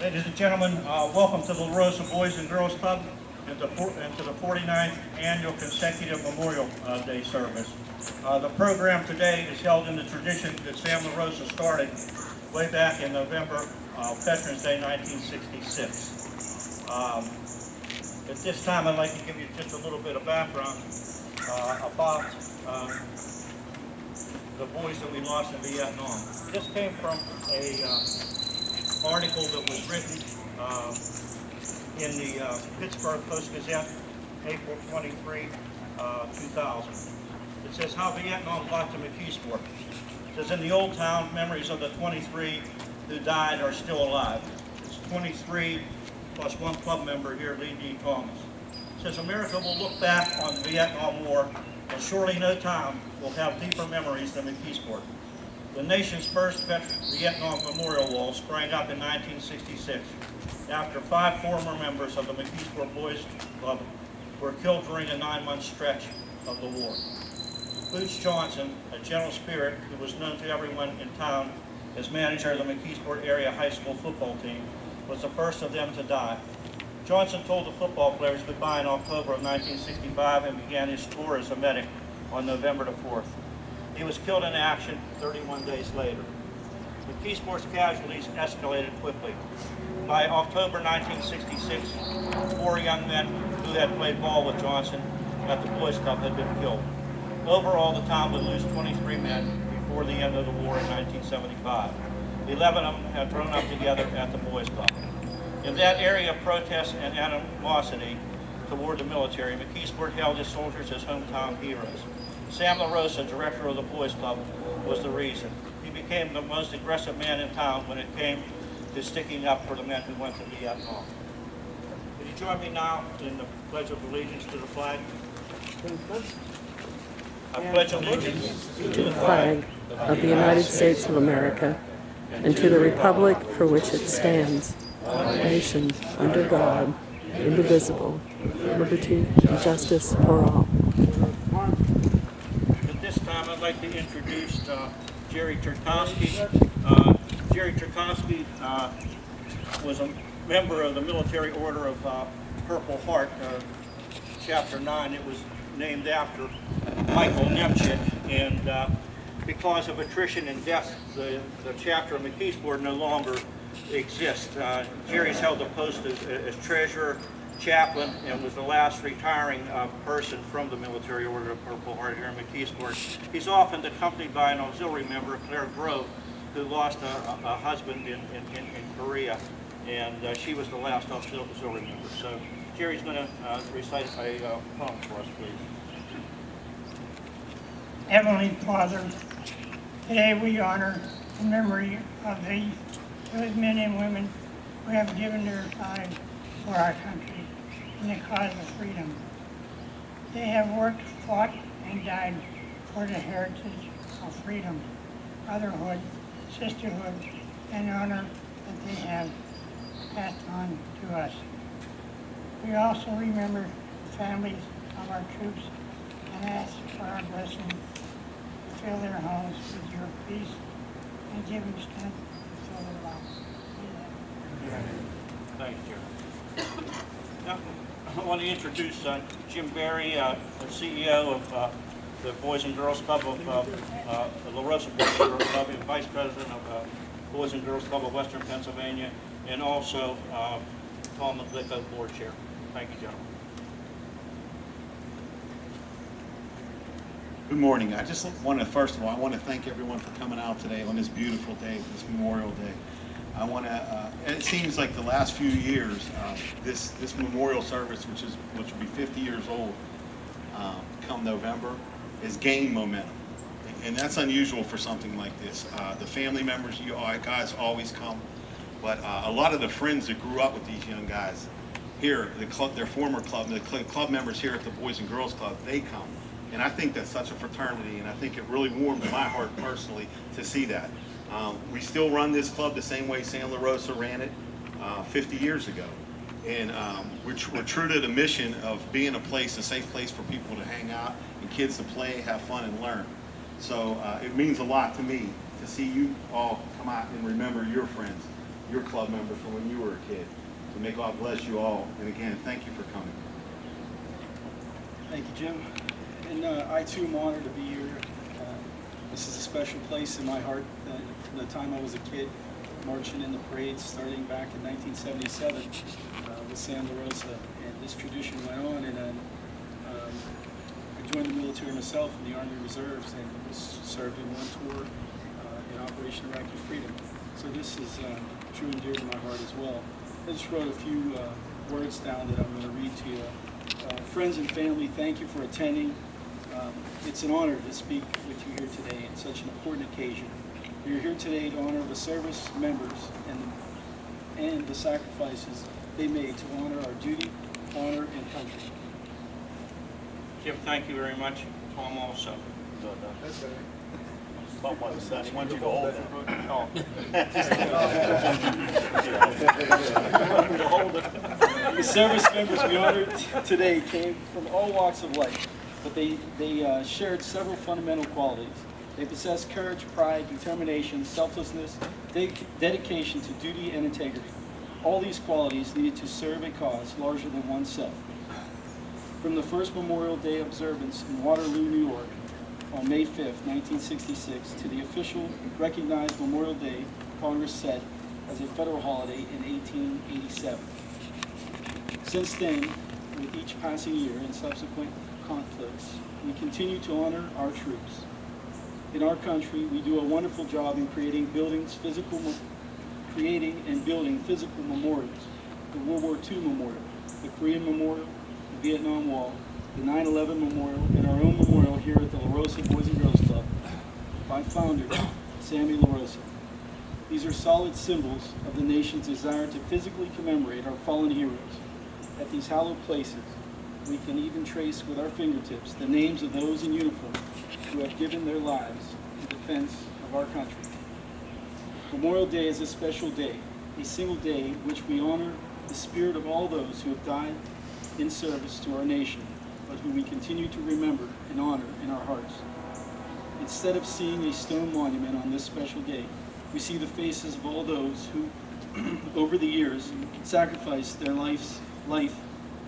Ladies and gentlemen, welcome to the LaRosa Boys and Girls Club and to the 49th Annual Consecutive Memorial Day service. The program today is held in the tradition that Sam LaRosa started way back in November, Veterans Day 1966. At this time, I'd like to give you just a little bit of background about the boys that we lost in Vietnam. This came from a article that was written in the Pittsburgh Post-Gazette, April 23, 2000. It says, how Vietnam got to McKeesport. It says, in the old town, memories of the 23 who died are still alive. It's 23 plus one club member here, Lee D. Thomas. It says, America will look back on the Vietnam War, and surely no town will have deeper memories than McKeesport. The nation's first Vietnam Memorial Wall sprang up in 1966 after 5 former members of the McKeesport Boys Club were killed during a 9-month stretch of the war. Boots Johnson, a gentle spirit who was known to everyone in town as manager of the McKeesport area high school football team, was the first of them to die. Johnson told the football players goodbye in October of 1965 and began his tour as a medic on November the 4th. He was killed in action 31 days later. McKeesport's casualties escalated quickly. By October 1966, 4 young men who had played ball with Johnson at the Boys Club had been killed. Overall, the town would lose 23 men before the end of the war in 1975. 11 of them had grown up together at the Boys Club. In that area of protest and animosity toward the military, McKeesport held his soldiers as hometown heroes. Sam LaRosa, director of the Boys Club, was the reason. He became the most aggressive man in town when it came to sticking up for the men who went to Vietnam. Would you join me now in the Pledge of Allegiance to the flag? I pledge allegiance To the flag of the United States of America and to the republic for which it stands, one nation, under God, indivisible, liberty and justice for all. At this time, I'd like to introduce Jerry Turkowski. Jerry Turkowski was a member of the Military Order of Purple Heart, Chapter 9. It was named after Michael Nemchik, and because of attrition and death, the chapter of McKeesport no longer exists. Jerry's held the post as treasurer, chaplain, and was the last retiring person from the Military Order of Purple Heart here in McKeesport. He's often accompanied by an auxiliary member, Claire Grove, who lost a husband in Korea, and she was the last auxiliary member. So Jerry's going to recite a poem for us, please. Heavenly Father, today we honor the memory of those men and women who have given their lives for our country in the cause of freedom. They have worked, fought, and died for the heritage of freedom, brotherhood, sisterhood, and honor that they have passed on to us. We also remember the families of our troops and ask for our blessing to fill their homes with your peace and give them strength to fill their lives. Thanks, Jerry. Now, I want to introduce Jim Berry, the CEO of the Boys and Girls Club of the LaRosa Boys and Girls Club, and Vice President of Boys and Girls Club of Western Pennsylvania, and also Tom McGlicko, Board Chair. Thank you, gentlemen. Good morning. I just want to, first of all, I want to thank everyone for coming out today on this beautiful day, this Memorial Day. I want to, and it seems like the last few years, this memorial service, which will be 50 years old come November, has gained momentum. And that's unusual for something like this. The family members, you guys always come, but a lot of the friends that grew up with these young guys here, their former club, the club members here at the Boys and Girls Club, they come. And I think that's such a fraternity, and I think it really warms my heart personally to see that. We still run this club the same way Sam LaRosa ran it 50 years ago. And we're true to the mission of being a safe place for people to hang out and kids to play, have fun, and learn. So it means a lot to me to see you all come out and remember your friends. your club member from when you were a kid. So may God bless you all. And again, thank you for coming. Thank you, Jim. And I too am honored to be here. This is a special place in my heart. From the time I was a kid, marching in the parades starting back in 1977 with Sam LaRosa. And this tradition went on, and then I joined the military myself in the Army Reserves and was served in one tour in Operation Iraqi Freedom. So this is true and dear to my heart as well. I just wrote a few words down that I'm going to read to you. Friends and family, thank you for attending. It's an honor to speak with you here today on such an important occasion. You're here today to honor the service members and the sacrifices they made to honor our duty, honor, and country. Jim, thank you very much. Tom also. That's right. He wants you to hold it. The service members we honored today came from all walks of life, but they shared several fundamental qualities. They possess courage, pride, determination, selflessness, dedication to duty and integrity. All these qualities needed to serve a cause larger than oneself. From the first Memorial Day observance in Waterloo, New York, on May 5th, 1966, to the official recognized Memorial Day Congress set as a federal holiday in 1887. Since then, with each passing year and subsequent conflicts, we continue to honor our troops. In our country, we do a wonderful job in creating and building physical memorials. The World War II Memorial, the Korean Memorial, the Vietnam Wall, the 9/11 Memorial, and our own memorial here at the LaRosa Boys and Girls Club by founder Sammy LaRosa. These are solid symbols of the nation's desire to physically commemorate our fallen heroes. At these hallowed places, we can even trace with our fingertips the names of those in uniform who have given their lives in defense of our country. Memorial Day is a special day, a single day in which we honor the spirit of all those who have died in service to our nation, but who we continue to remember and honor in our hearts. Instead of seeing a stone monument on this special day, we see the faces of all those who, over the years, sacrificed their life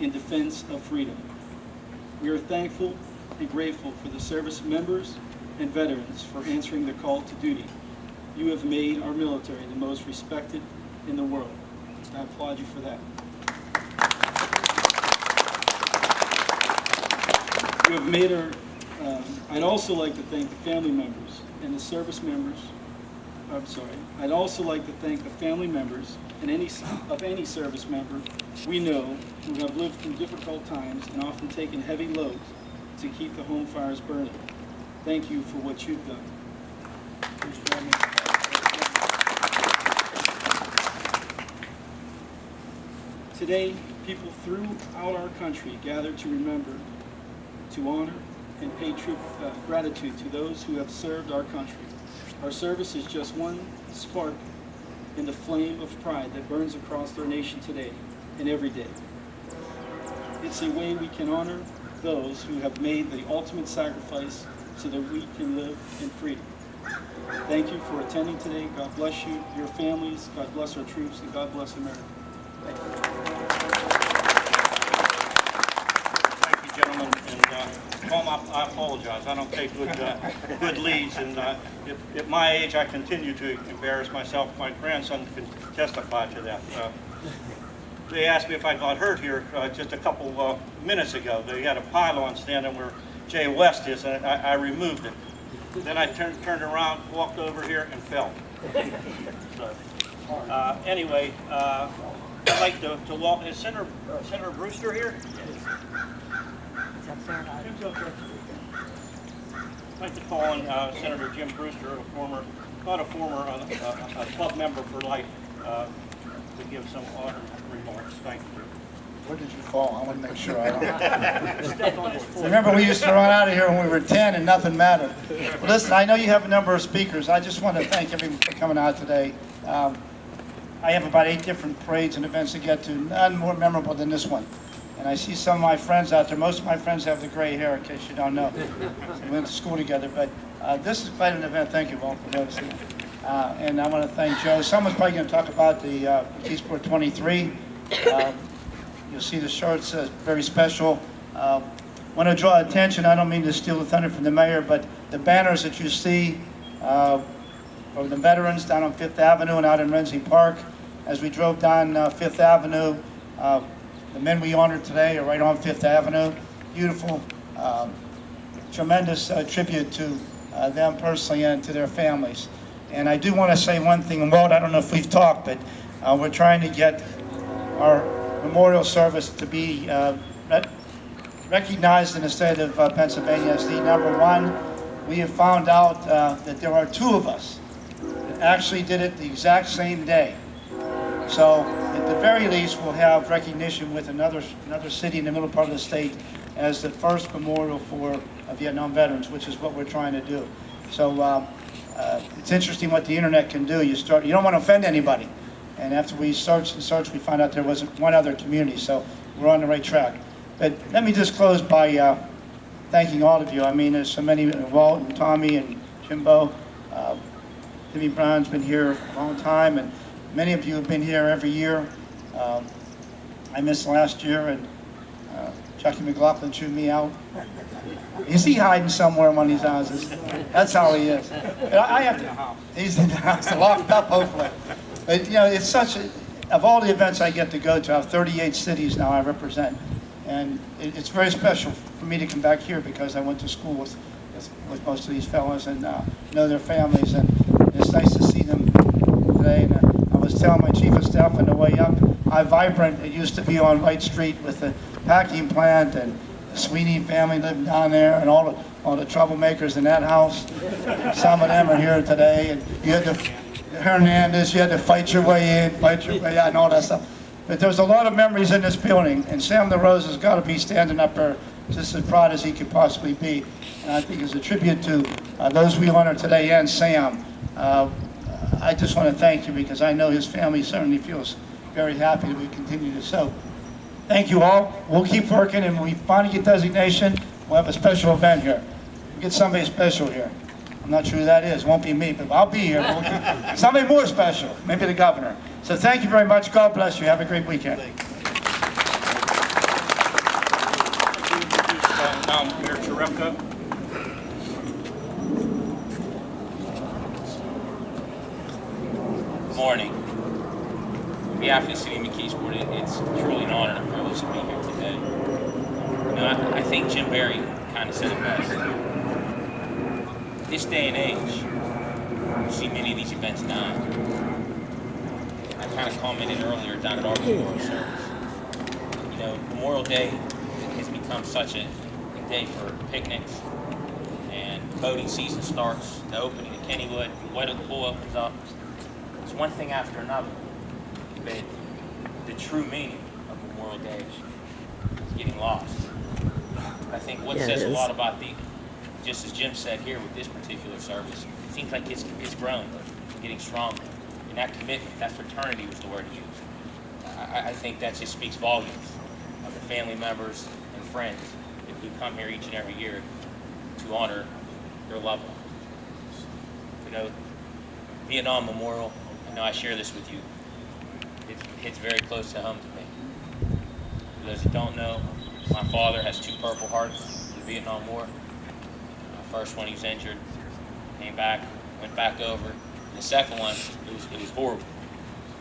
in defense of freedom. We are thankful and grateful for the service members and veterans for answering the call to duty. You have made our military the most respected in the world. I applaud you for that. You have made our, I'd also like to thank the family members and the service members. I'd also like to thank the family members and any service member we know who have lived through difficult times and often taken heavy loads to keep the home fires burning. Thank you for what you've done. Please join me. Today, people throughout our country gather to remember, to honor, and pay true gratitude to those who have served our country. Our service is just one spark in the flame of pride that burns across our nation today and every day. It's a way we can honor those who have made the ultimate sacrifice so that we can live in freedom. Thank you for attending today. God bless you, your families. God bless our troops, and God bless America. Thank you. Thank you, gentlemen. And Tom, I apologize. I don't take good leads. And at my age, I continue to embarrass myself. My grandson can testify to that. They asked me if I got hurt here just a couple minutes ago. They had a pylon standing where Jay West is, and I removed it. Then I turned around, walked over here, and fell. So, anyway, I'd like to welcome, is Senator Brewster here? Jim's up there. I'd like to call on Senator Jim Brewster, a club member for life, to give some honored remarks. Thank you. Where did you fall? I want to make sure I don't. Step on his foot. Remember, we used to run out of here when we were 10 and nothing mattered. Well, listen, I know you have a number of speakers. I just want to thank everyone for coming out today. I have about 8 different parades and events to get to, none more memorable than this one. And I see some of my friends out there. Most of my friends have the gray hair, in case you don't know. We went to school together, but this is quite an event. Thank you all for noticing. And I want to thank Joe. Someone's probably going to talk about the McKeesport 23. You'll see the shirts, very special. Want to draw attention, I don't mean to steal the thunder from the mayor, but the banners that you see for the veterans down on 5th Avenue and out in Renzi Park. As we drove down 5th Avenue, the men we honored today are right on 5th Avenue. Beautiful, tremendous tribute to them personally and to their families. And I do want to say one thing, Walt, I don't know if we've talked, but we're trying to get our memorial service to be recognized in the state of Pennsylvania as the #1. We have found out that there are 2 of us that actually did it the exact same day. So at the very least, we'll have recognition with another city in the middle part of the state as the first memorial for Vietnam veterans, which is what we're trying to do. So it's interesting what the internet can do. You don't want to offend anybody. And after we searched and searched, we found out there was one other community. So we're on the right track. But let me just close by thanking all of you. I mean, there's so many, Walt and Tommy and Jimbo. Timmy Brown's been here a long time, and many of you have been here every year. I missed last year, and Chucky McLaughlin chewed me out. Is he hiding somewhere in one of these houses? That's how he is. I have to, he's in the house, locked up, hopefully. But, you know, it's such a, of all the events I get to go to, I have 38 cities now I represent. And it's very special for me to come back here because I went to school with most of these fellows and know their families. And it's nice to see them today. And I was telling my chief of staff on the way up how vibrant it used to be on Wright Street with the packing plant, and the Sweeney family living down there, and all the troublemakers in that house. Some of them are here today. And you had the Hernandez, you had to fight your way in, fight your way out, and all that stuff. But there's a lot of memories in this building, and Sam LaRosa's got to be standing up there just as proud as he could possibly be. And I think as a tribute to those we honor today and Sam, I just want to thank you because I know his family certainly feels very happy that we continue to. So thank you all. We'll keep working, and when we finally get designation, we'll have a special event here. We'll get somebody special here. I'm not sure who that is. It won't be me, but I'll be here. We'll somebody more special, maybe the governor. So thank you very much. God bless you. Have a great weekend. Mayor Cherepko. Good morning. On behalf of the city of McKeesport, it's truly an honor and a privilege to be here today. You know, I think Jim Barry kind of said it best. This day and age, you see many of these events dying. I kind of commented earlier down at our memorial service. You know, Memorial Day has become such a day for picnics, and boating season starts, the opening of Kennywood, Weddell Pool opens up. It's one thing after another. But the true meaning of Memorial Day is getting lost. I think what says a lot about just as Jim said here with this particular service, it seems like it's growing, getting stronger. And that commitment, that fraternity was the word he used. I think that just speaks volumes of the family members and friends who come here each and every year to honor their loved ones. You know, Vietnam Memorial, I know I share this with you, it hits very close to home to me. For those who don't know, my father has 2 Purple Hearts in the Vietnam War. First one, he was injured, came back, went back over. And the second one, it was horrible.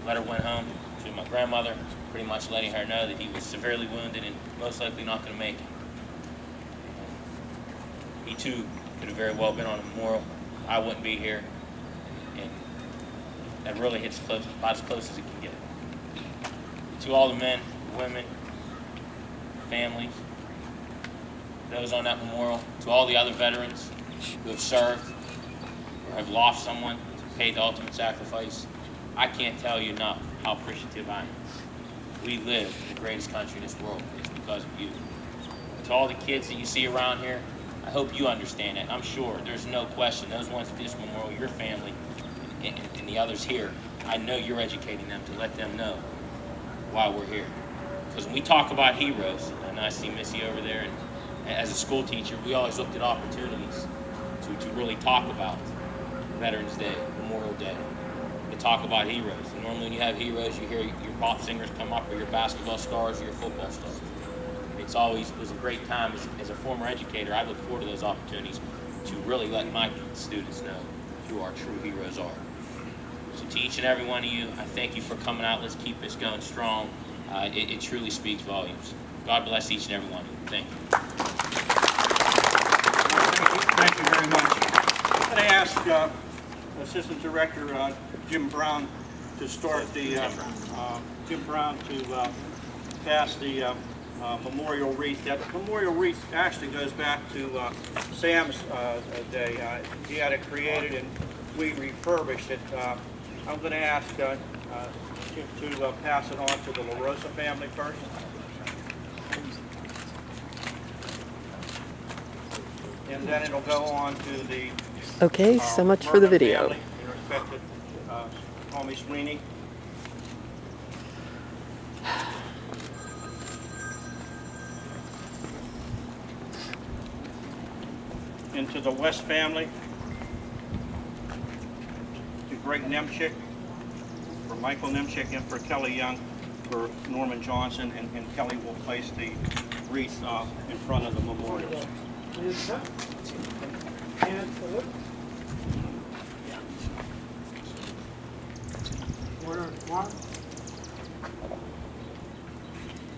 Letter went home to my grandmother, pretty much letting her know that he was severely wounded and most likely not going to make it. He too could have very well been on a memorial. I wouldn't be here, and that really hits close, about as close as it can get. To all the men, women, families, those on that memorial, to all the other veterans who have served or have lost someone, paid the ultimate sacrifice, I can't tell you enough how appreciative I am. We live in the greatest country in this world. It's because of you. To all the kids that you see around here, I hope you understand that. I'm sure there's no question. Those ones at this memorial, your family, and the others here, I know you're educating them to let them know why we're here. Because when we talk about heroes, and I see Missy over there, and as a school teacher, we always looked at opportunities to really talk about Veterans Day, Memorial Day, to talk about heroes. And normally when you have heroes, you hear your pop singers come up, or your basketball stars, or your football stars. It was a great time. As a former educator, I look forward to those opportunities to really let my students know who our true heroes are. So to each and every one of you, I thank you for coming out. Let's keep this going strong. It truly speaks volumes. God bless each and every one of you. Thank you. Thank you very much. I'm going to ask Assistant Director Jim Brown to start the pass the memorial wreath. That memorial wreath actually goes back to Sam's day. He had it created and we refurbished it. I'm going to ask to pass it on to the LaRosa family first. And then it'll go on to the Okay, so much for the video. family, your respected Tommy Sweeney. And to the West family, to Greg Nemchick, for Michael Nemchick, and for Kelly Young, for Norman Johnson, and Kelly will place the wreath in front of the memorial.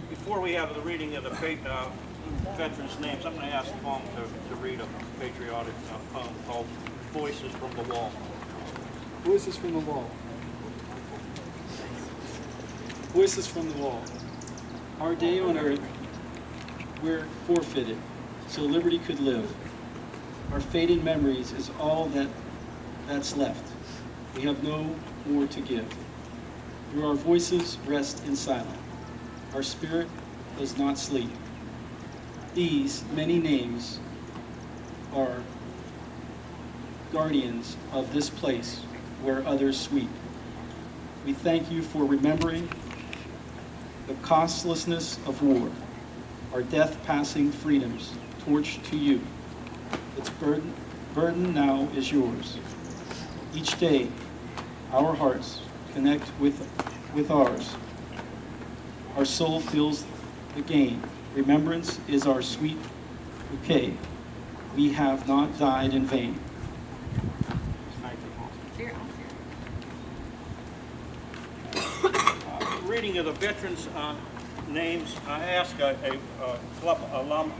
Before we have the reading of the veterans' names, I'm going to ask Tom to read a patriotic poem called Voices from the Wall. Voices from the wall. Voices from the wall. Our day on earth, we're forfeited, so liberty could live. Our faded memories is all that's left. We have no more to give. Through our voices rest in silence. Our spirit does not sleep. These many names are guardians of this place where others sweep. We thank you for remembering the costlessness of war, our death-passing freedoms torched to you. Its burden now is yours. Each day, our hearts connect with ours. Our soul feels the gain. Remembrance is our sweet bouquet. We have not died in vain. Reading of the veterans' names, I ask a club alum